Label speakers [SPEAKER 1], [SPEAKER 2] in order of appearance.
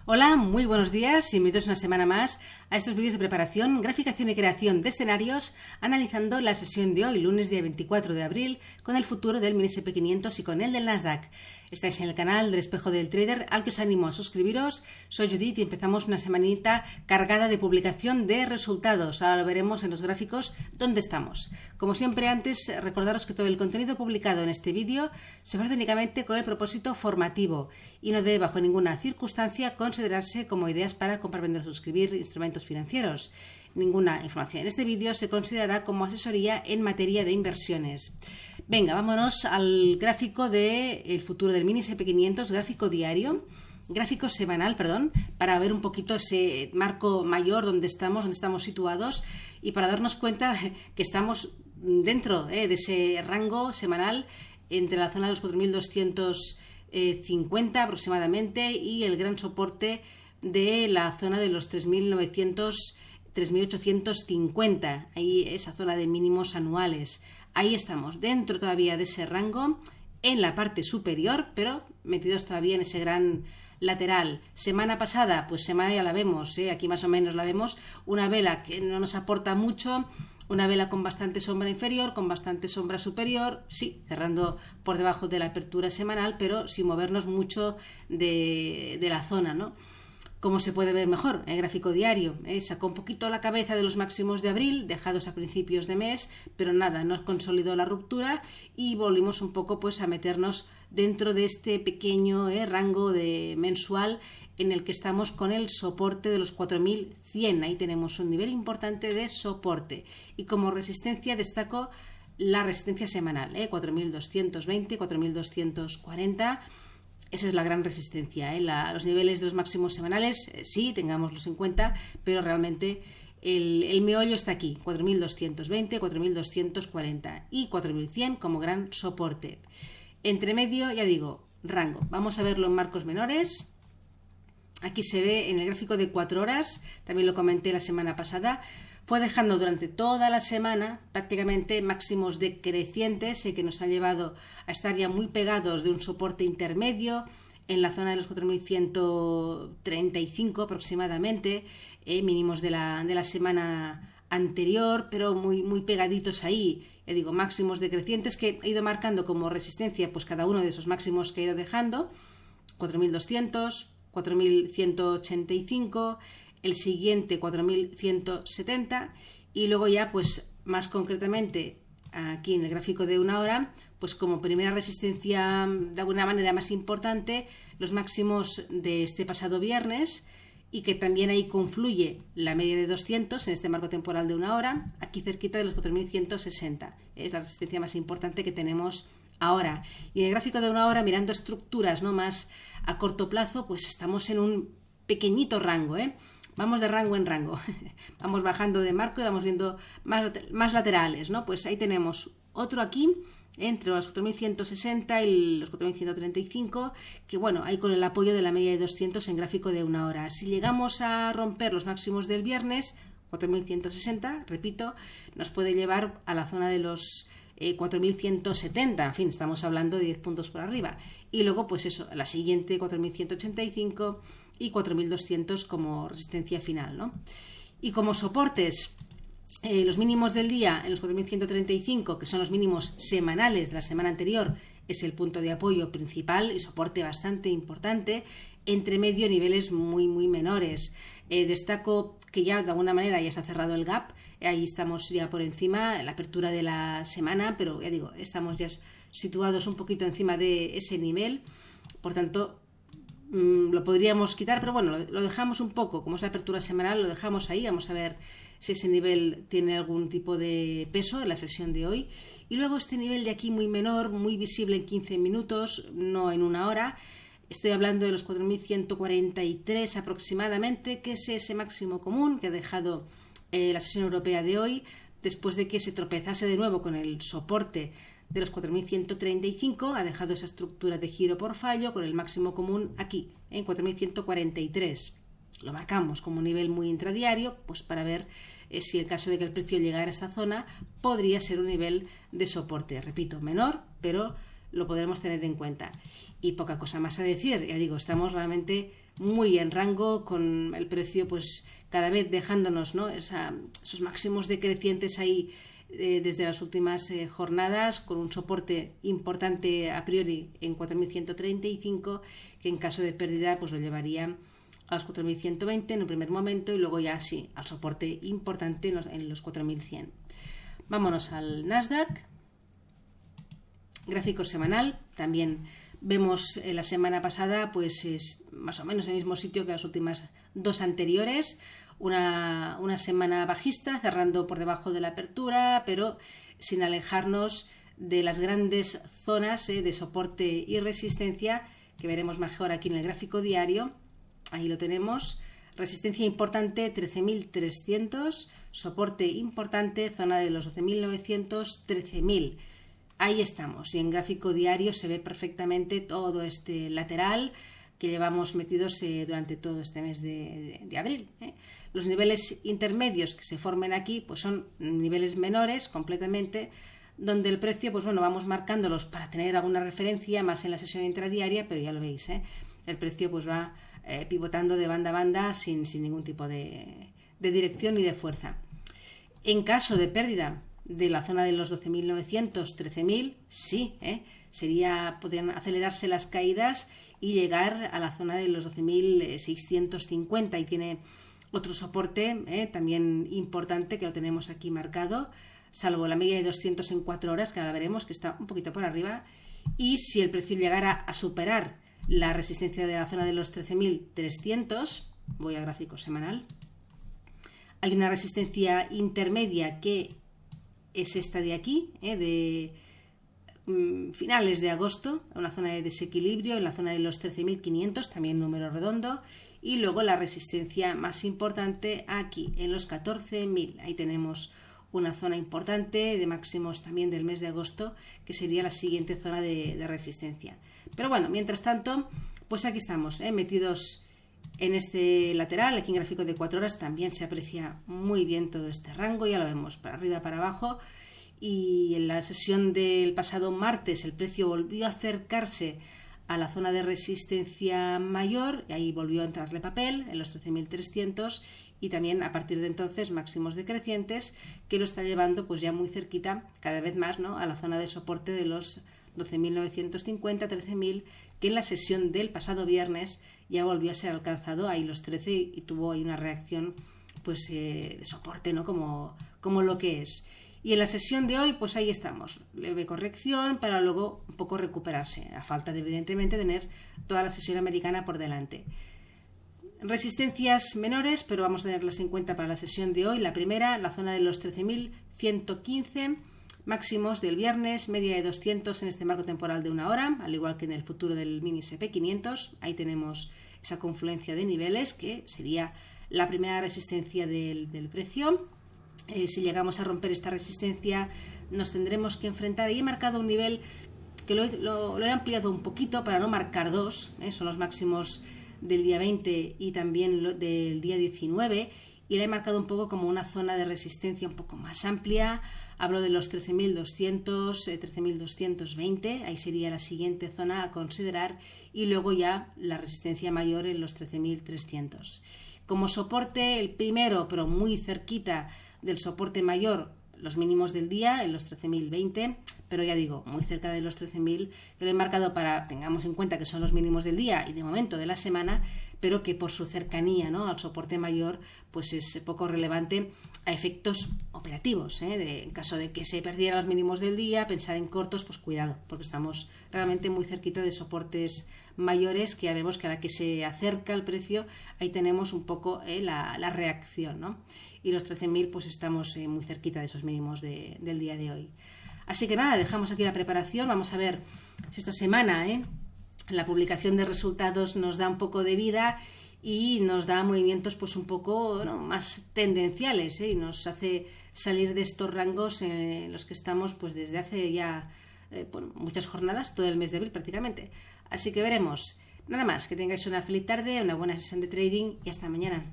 [SPEAKER 1] Hola, muy buenos días y bienvenidos una semana más a estos vídeos de preparación, graficación y creación de escenarios, analizando la sesión de hoy, lunes día 24 de abril, con el futuro del mini SP500 y con el del Nasdaq. Estáis en el canal del Espejo del Trader, al que os animo a suscribiros. Soy Judith y empezamos una semanita cargada de publicación de resultados. Ahora lo veremos en los gráficos dónde estamos. Como siempre, antes recordaros que todo el contenido publicado en este vídeo se ofrece únicamente con el propósito formativo y no debe bajo ninguna circunstancia considerarse como ideas para comprar, vender o suscribir instrumentos financieros. Ninguna información en este vídeo se considerará como asesoría en materia de inversiones. Venga, vámonos al gráfico del futuro del mini SP500, gráfico diario, gráfico semanal, para ver un poquito ese marco mayor donde estamos situados y para darnos cuenta que estamos dentro de ese rango semanal entre la zona de los 4.250 aproximadamente y el gran soporte de la zona de los 3.850, ahí esa zona de mínimos anuales. Ahí estamos, dentro todavía de ese rango, en la parte superior, pero metidos todavía en ese gran lateral. Semana pasada, pues semana ya la vemos, aquí más o menos la vemos, una vela que no nos aporta mucho, una vela con bastante sombra inferior, con bastante sombra superior, sí, cerrando por debajo de la apertura semanal, pero sin movernos mucho de la zona, ¿no? Como se puede ver mejor en el gráfico diario, sacó un poquito la cabeza de los máximos de abril, dejados a principios de mes, pero nada, no consolidó la ruptura y volvimos un poco pues a meternos dentro de este pequeño rango de mensual en el que estamos con el soporte de los 4.100. Ahí tenemos un nivel importante de soporte y como resistencia destaco la resistencia semanal, 4.220, 4.240. Esa es la gran resistencia, los niveles de los máximos semanales, sí, tengámoslos en cuenta, pero realmente el meollo está aquí, 4.220, 4.240 y 4.100 como gran soporte. Entre medio, ya digo, rango. Vamos a verlo en marcos menores. Aquí se ve en el gráfico de 4 horas, también lo comenté la semana pasada, fue dejando durante toda la semana prácticamente máximos decrecientes que nos han llevado a estar ya muy pegados de un soporte intermedio en la zona de los 4.135 aproximadamente, mínimos de la semana anterior, pero muy pegaditos ahí. Ya digo, máximos decrecientes que he ido marcando como resistencia pues cada uno de esos máximos que he ido dejando, 4.200, 4.185, el siguiente 4.170 y luego ya pues más concretamente aquí en el gráfico de una hora pues como primera resistencia de alguna manera más importante los máximos de este pasado viernes y que también ahí confluye la media de 200 en este marco temporal de una hora, aquí cerquita de los 4.160, es la resistencia más importante que tenemos ahora. Y en el gráfico de una hora, mirando estructuras no más a corto plazo, pues estamos en un pequeñito rango, Vamos de rango en rango, vamos bajando de marco y vamos viendo más laterales, ¿no? Pues ahí tenemos otro aquí, entre los 4.160 y los 4.135, que bueno, ahí con el apoyo de la media de 200 en gráfico de una hora. Si llegamos a romper los máximos del viernes, 4.160, repito, nos puede llevar a la zona de los 4.170, en fin, estamos hablando de 10 puntos por arriba. Y luego, pues eso, la siguiente 4.185 y 4.200 como resistencia final, ¿no? Y como soportes, los mínimos del día en los 4.135, que son los mínimos semanales de la semana anterior, es el punto de apoyo principal y soporte bastante importante. Entre medio, niveles muy menores. Destaco que ya de alguna manera ya se ha cerrado el gap, ahí estamos ya por encima, la apertura de la semana, pero ya digo, estamos ya situados un poquito encima de ese nivel, por tanto lo podríamos quitar, pero bueno, lo dejamos un poco, como es la apertura semanal, lo dejamos ahí, vamos a ver si ese nivel tiene algún tipo de peso en la sesión de hoy. Y luego este nivel de aquí muy menor, muy visible en 15 minutos, no en una hora, estoy hablando de los 4.143 aproximadamente, que es ese máximo común que ha dejado la sesión europea de hoy, después de que se tropezase de nuevo con el soporte de los 4.135, ha dejado esa estructura de giro por fallo con el máximo común aquí, en 4.143. Lo marcamos como un nivel muy intradiario, pues para ver si el caso de que el precio llegara a esta zona podría ser un nivel de soporte, repito, menor, pero lo podremos tener en cuenta. Y poca cosa más a decir, ya digo, estamos realmente muy en rango con el precio pues cada vez dejándonos, ¿no?, esos máximos decrecientes ahí desde las últimas jornadas, con un soporte importante a priori en 4.135, que en caso de pérdida pues lo llevaría a los 4.120 en un primer momento y luego ya sí al soporte importante en los 4.100. Vámonos al Nasdaq. Gráfico semanal. También vemos la semana pasada pues es más o menos el mismo sitio que las últimas dos anteriores. Una semana bajista, cerrando por debajo de la apertura, pero sin alejarnos de las grandes zonas de soporte y resistencia, que veremos mejor aquí en el gráfico diario. Ahí lo tenemos. Resistencia importante 13.300, soporte importante, zona de los 12.900, 13.000. Ahí estamos. Y en gráfico diario se ve perfectamente todo este lateral que llevamos metidos durante todo este mes de abril. Los niveles intermedios que se formen aquí pues son niveles menores completamente, donde el precio pues bueno, vamos marcándolos para tener alguna referencia más en la sesión intradiaria, pero ya lo veis, el precio pues va pivotando de banda a banda sin ningún tipo de dirección ni de fuerza. En caso de pérdida de la zona de los 12.900, 13.000, sí, podrían acelerarse las caídas y llegar a la zona de los 12.650, y tiene otro soporte también importante que lo tenemos aquí marcado, salvo la media de 200 en 4 horas, que ahora veremos que está un poquito por arriba, y si el precio llegara a superar la resistencia de la zona de los 13.300, voy a gráfico semanal, hay una resistencia intermedia que es esta de aquí, de finales de agosto, una zona de desequilibrio en la zona de los 13.500, también número redondo, y luego la resistencia más importante aquí en los 14.000. Ahí tenemos una zona importante de máximos también del mes de agosto, que sería la siguiente zona de resistencia. Pero bueno, mientras tanto, pues aquí estamos, metidos en este lateral. Aquí en gráfico de 4 horas también se aprecia muy bien todo este rango, ya lo vemos para arriba, para abajo. Y en la sesión del pasado martes el precio volvió a acercarse a la zona de resistencia mayor, y ahí volvió a entrarle papel en los 13.300, y también a partir de entonces máximos decrecientes que lo está llevando pues ya muy cerquita cada vez más, ¿no?, a la zona de soporte de los 12.950, 13.000, que en la sesión del pasado viernes ya volvió a ser alcanzado ahí los 13 y tuvo ahí una reacción pues de soporte, ¿no?, como lo que es. Y en la sesión de hoy, pues ahí estamos, leve corrección para luego un poco recuperarse, a falta de evidentemente tener toda la sesión americana por delante. Resistencias menores, pero vamos a tenerlas en cuenta para la sesión de hoy. La primera, la zona de los 13.115, máximos del viernes, media de 200 en este marco temporal de 1 hora, al igual que en el futuro del mini SP500. Ahí tenemos esa confluencia de niveles que sería la primera resistencia del precio. Si llegamos a romper esta resistencia, nos tendremos que enfrentar. Ahí he marcado un nivel que lo he ampliado un poquito para no marcar dos, son los máximos del día 20 y también del día 19, y la he marcado un poco como una zona de resistencia un poco más amplia. Hablo de los 13.200, 13.220, ahí sería la siguiente zona a considerar, y luego ya la resistencia mayor en los 13.300. Como soporte, el primero, pero muy cerquita del soporte mayor, los mínimos del día en los 13.020, pero ya digo, muy cerca de los 13.000, que lo he marcado para tengamos en cuenta que son los mínimos del día y de momento de la semana, pero que por su cercanía, ¿no?, al soporte mayor, pues es poco relevante a efectos operativos. En caso de que se perdieran los mínimos del día, pensar en cortos, pues cuidado, porque estamos realmente muy cerquita de soportes mayores, que ya vemos que a la que se acerca el precio, ahí tenemos un poco la reacción, ¿no? Y los 13.000 pues estamos muy cerquita de esos mínimos del día de hoy. Así que nada, dejamos aquí la preparación. Vamos a ver si esta semana la publicación de resultados nos da un poco de vida y nos da movimientos pues un poco, ¿no?, más tendenciales, y nos hace salir de estos rangos en los que estamos pues desde hace ya muchas jornadas, todo el mes de abril prácticamente. Así que veremos. Nada más, que tengáis una feliz tarde, una buena sesión de trading y hasta mañana.